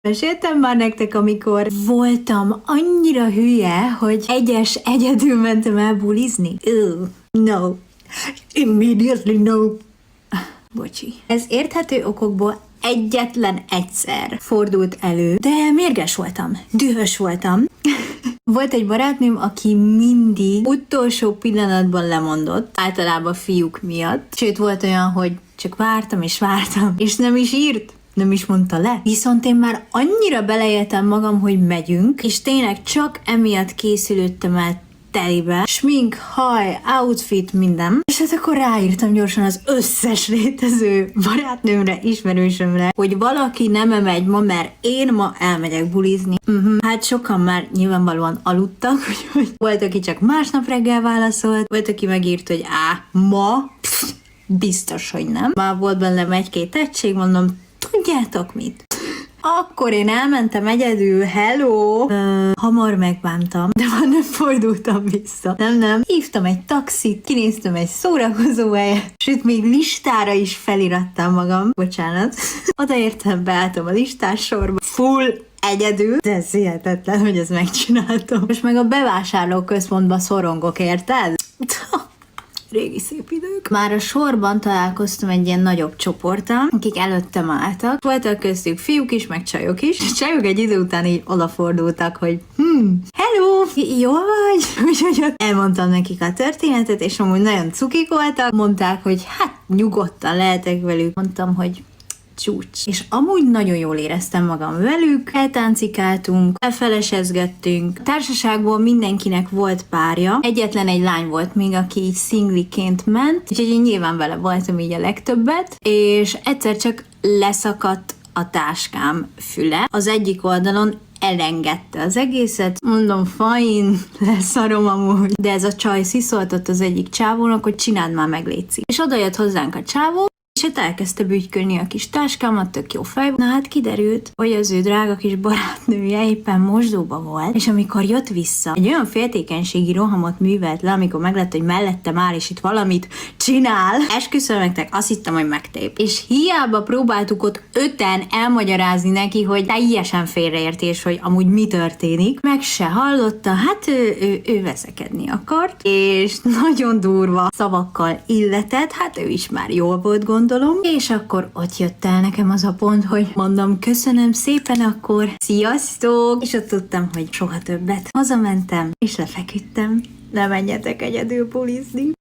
Meséltem már nektek, amikor voltam annyira hülye, hogy egyedül mentem el bulizni? No. Immediately no. Bocsi. Ez érthető okokból egyetlen egyszer fordult elő, de mérges voltam, dühös voltam. Volt egy barátnőm, aki mindig utolsó pillanatban lemondott, általában fiúk miatt. Sőt, volt olyan, hogy csak vártam, és nem is írt. Nem is mondta le. Viszont én már annyira beleéltem magam, hogy megyünk, és tényleg csak emiatt készülődtem el telibe. Smink, haj, outfit, minden. És hát akkor ráírtam gyorsan az összes létező barátnőmre, ismerősömre, hogy valaki nem megy ma, mert én ma elmegyek bulizni. Hát sokan már nyilvánvalóan aludtak, úgyhogy volt, aki csak másnap reggel válaszolt, volt, aki megírt, hogy ma? Biztos, hogy nem. Már volt bennem egy-két egység, mondom, tudjátok mit? Akkor én elmentem egyedül, hello! Hamar megbántam, de már nem fordultam vissza. Nem. Hívtam egy taxit, kinéztem egy szórakozó helyet, sőt, még listára is felirattam magam. Bocsánat. Odaértem, beálltam a listás sorba. Full egyedül, de ez hihetetlen, hogy ezt megcsináltam. Most meg a bevásárlóközpontba szorongok, érted? Régi szép idők. Már a sorban találkoztam egy ilyen nagyobb csoporttal, akik előttem álltak. Voltak köztük fiúk is, meg csajok is. A csajok egy idő után így odafordultak, hogy hello, jól vagy? Úgyhogy elmondtam nekik a történetet, és amúgy nagyon cukik voltak. Mondták, hogy hát nyugodtan lehetek velük. Mondtam, hogy csúcs. És amúgy nagyon jól éreztem magam velük, eltáncikáltunk, elfelesezgettünk. A társaságból mindenkinek volt párja, egyetlen egy lány volt még, aki így szingliként ment, úgyhogy én nyilván vele voltam így a legtöbbet, és egyszer csak leszakadt a táskám füle. Az egyik oldalon elengedte az egészet, mondom, fine, leszarom amúgy, de ez a csaj sziszoltott az egyik csávónak, hogy csináld már meg, létszik. És oda jött hozzánk a csávó, és hát elkezdte bütykölni a kis táskámat, tök jó fej. Na hát kiderült, hogy az ő drága kis barátnője éppen mosdóba volt, és amikor jött vissza, egy olyan féltékenységi rohamot művelt le, amikor meglett, hogy mellettem áll, és itt valamit csinál. Esküszöm nektek, azt hittem, hogy megtép. És hiába próbáltuk ott 5-en elmagyarázni neki, hogy teljesen félreértés, hogy amúgy mi történik. Meg se hallotta, hát ő veszekedni akart, és nagyon durva szavakkal illetett, hát ő is már jól volt, gondolom. És akkor ott jött el nekem az a pont, hogy mondom, köszönöm szépen, akkor sziasztok! És ott tudtam, hogy soha többet. Hazamentem, és lefeküdtem. Ne menjetek egyedül bulizni.